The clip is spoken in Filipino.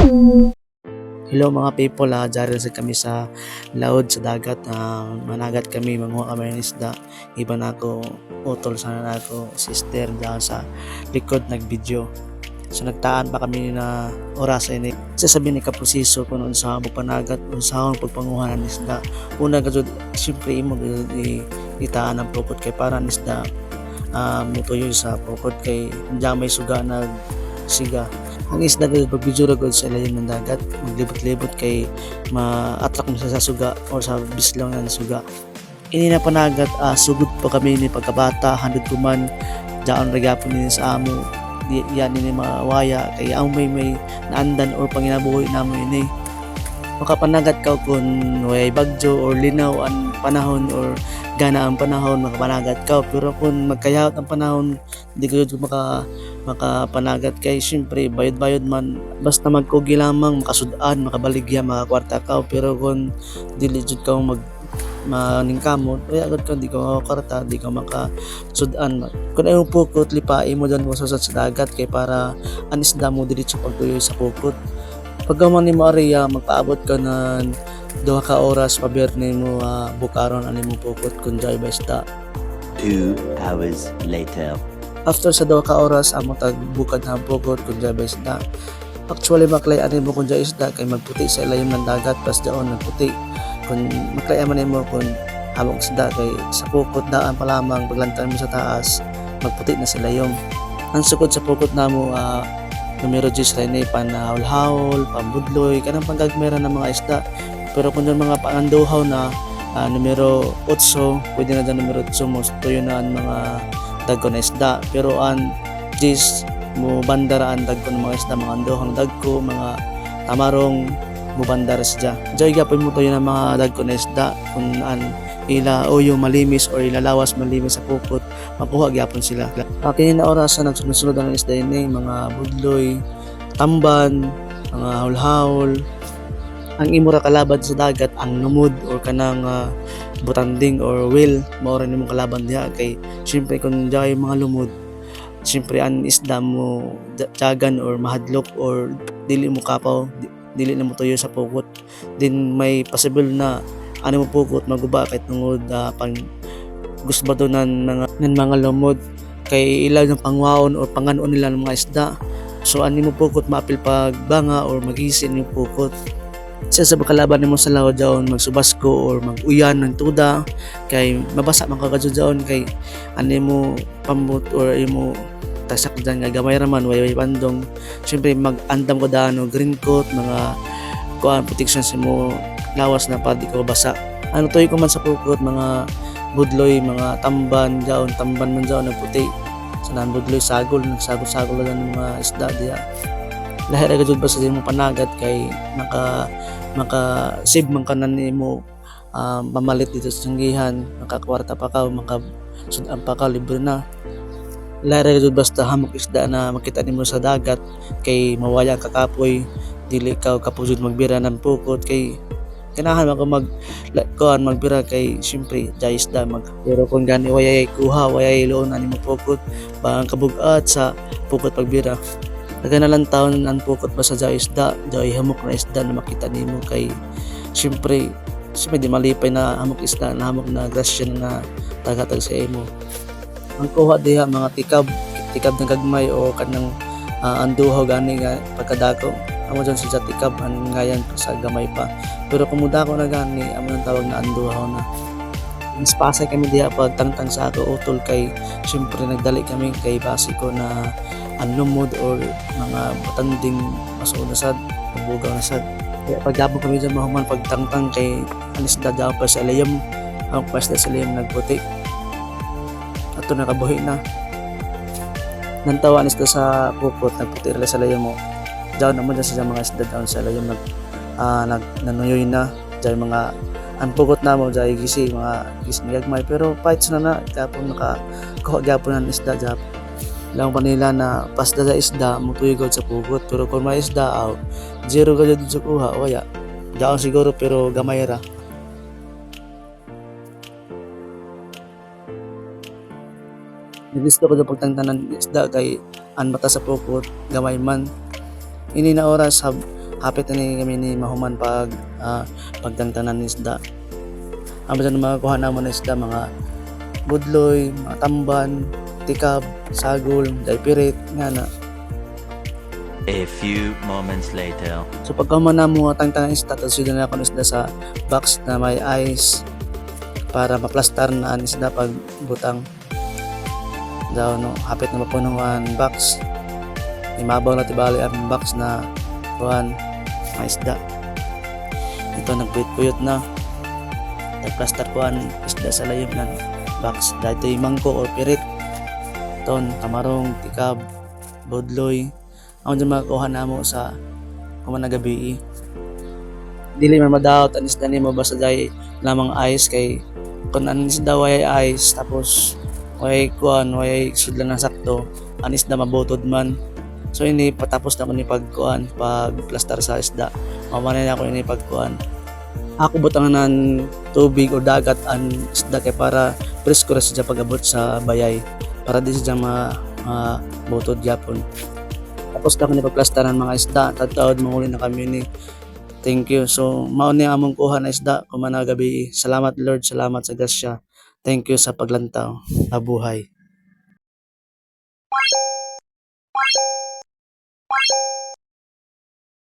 Hello mga people, diyan sa kami sa laod sa dagat, managat kami, manguha kami ng isda. Iba na ako, utol sana na ako, sister dyan sa likod nag-video. So nagtaan pa kami na oras ini. Sasabihin ni kaprosiso kung sa mo panagat, sa akong pagpanguha ng isda. Una ka siyempre imo itaan ang pukot kay para ng isda. Mutuyo sa pukot kay diyan may suga na siga. Ang isda gud pag bijura gud sa ilalim ng dagat, maglibot-libot kay ma-attract mo siya sa suga o sa bislong ng suga. Ini na panagat, sugod pa kami ni pagkabata, handod kuman daon ragapon ni sa amo. Di yan ni mawaya kay ang may naandan or panginabuhi namo ini. Makapanagat ka kung way bagyo or linaw ang panahon or gana ang panahon, makapanagat ka. Pero kung magkayawat ang panahon, hindi ka makapanagat kay siyempre bayad-bayad man, basta magkugi lamang, makasudan, makabaligya, makakwarta ka. Pero kung dili jud ka maningkamot, ay agad ka, di ka makakwarta, di ka makasudan. Kung ayong pukot, lipain mo dyan mo sa dagat kay para anisda mo diretso pagtuyo sa pukot. Pag man ni Maria, magpaabot ka ng 2 ka oras, pabirni mo bukaron ani mo pukot kung jay ba isda. 2 hours later. After sa 2 ka oras, amo tagbukad na pukot kung jay ba isda. Actually, maklay ani mo kung jay isda kay magputi sa ilalim ng dagat, pas daon nagputi. Kung maklay man mo kung hamog isda kay sa pukot daan pa lamang, paglantan mo sa taas, magputi na sa ilayom. Ang sukod sa pukot namo, numero 10 rin panahol-hol, pambudloy, kanang panggagmera ng mga isda. Pero kung yung mga panganduhaw na numero 8, pwede na dyan numero 8 mo, tuyo na ang mga dagko na isda. Pero ang 10 mo bandara ang dagko ng mga isda, mga anduhaw ng dagko, mga tamarong mo bandara siya. Diyan gapon mo tuyo na mga dagko na isda, kung ila uyo malimis or ilalawas malimis sa pukot, makuha gyapon sila. Kini na oras na nagsunod ang isda ini, mga budloy, tamban, mga haul-haul. Ang imura kalaban sa dagat ang numod or kanang butanding or whale, mao rin imong kalaban diha kay syempre kung diay mga lumod, syempre ang isda mo tiyagan or mahadlok or dili mo kapaw, dili na mo tuyo sa pukot. Din may possible na ano mo pukot maguba kahit tungod pang gusto ba doon ng mga lumod kay ilang ng pangwaon o panganon nila ng mga isda. So ani mo pukot maapil pag banga or magisin yung pukot. Sa kalaban nimo sa lawa daon magsubasko or mag-uyan ng tuda kay mabasa man kagad daon kay ani mo pamut or imo tasak dyan nga gamay raman way pandong. Syempre mag-andam ko daan green coat, mga kuan protection sa mo lawas na pa di ko basa. Ano toy ko man sa pukot, mga budloy, mga tamban daon, tamban man daon na puti. Sa nan budloy sagol, nagsagol-sagol lang ng mga isda diya. Lahir agad jud ba sa mo panagat kay maka save man kanan nimo pamalit dito sa sanggihan, nakakwarta pa ka, makasudan pa ka, libre na. Lahir agad basta hamok isda na makita nimo sa dagat kay mawaya ka kapoy, dili ka kapujud magbira ng pukot kay kanahan ako magbira kay syempre jay isda pero kung gani wayay kuha, wayay loon ani mo pukot, bang kabugat sa pukot pagbira. Naganalang taon ang pukot ba sa jay isda, jay hamok na isda na makita nimo kay syempre di malipay na hamok isda na hamok na grasya na tagatag sa imo. Ang kuha diha mga tikab ng gagmay o kanang anduhaw gani nga pagkadako. Amo dyan sa tikab ang ngayan sa gamay pa. Pero kumuda ko na gani, amo nang tawag na anduhaw na. Mas pasay kami diha pag tangtang sa ako utol kay syempre nagdali kami kay base ko na anlumod or mga batanding masuna sad, mabugaw na sad. Kaya paggabong kami dyan mahuman pagtangtang kay anisda daw pa sa ilayam, ang pas na sa ilayam nagputi. Ato nakabuhi na. Nantawa anisda sa pukot, nagputi rin sa ilayam mo. Diyan naman sa mga isda daw sa ilayam nanuyoy na. Diyan mga ang pukot na mo, diyan gisi, mga gising gagmay. Pero fights na kapon nakakuha gapon ng isda dyan. Lang pa nila na pasda sa isda, mutuyugod sa pukot. Pero kung may isda, zero ka dyan sa kuha, waya. Diyan siguro pero gamay ra. Gusto ko dyan pagtangtanan isda kay an mata sa pukot, gamay man. Ini na oras hapit na ni kami ni mahuman pagtantanan ni isda. Amo sa mga kuha namon na isda, mga budloy, mga tamban, tikab, sagol, daipirit nga na. A few moments later. So pagkaman na mo tangtangan isda, tapos yun na ako ng isda sa box na may ice para maplastar na ang isda pag butang daw no, hapit na mapuno ang box. Imabaw na tibali ang box na kuhan mga isda. Ito nagpuyot-puyot na. Nagplastar ko ang isda sa layog ng box. Dahil ito yung mangko or pirit. Ito, kamarong, tikab, budloy. Ako dyan makakuha na mo sa kumana gabi. Dili man madawat ang isda ni mo basta dahil lamang ice kay kung ang isda way ice tapos way kuhan, way sudlan ng sakto, ang isda mabutod man. So ini patapos na ko ni pagkuhan, pagplastar sa isda. Mamanay na ako ini pagkuhan. Ako butang ng tubig o dagat ang isda kay para presko ra siya pag-abot sa bayay para di siya mabutod yapon. Tapos na ko ni pagplastaran mga isda, tatawad manguli na kami ni. Thank you. So mao ni among kuha na isda kumana gabi. Salamat Lord, salamat sa grasya. Thank you sa paglantaw. Mabuhay.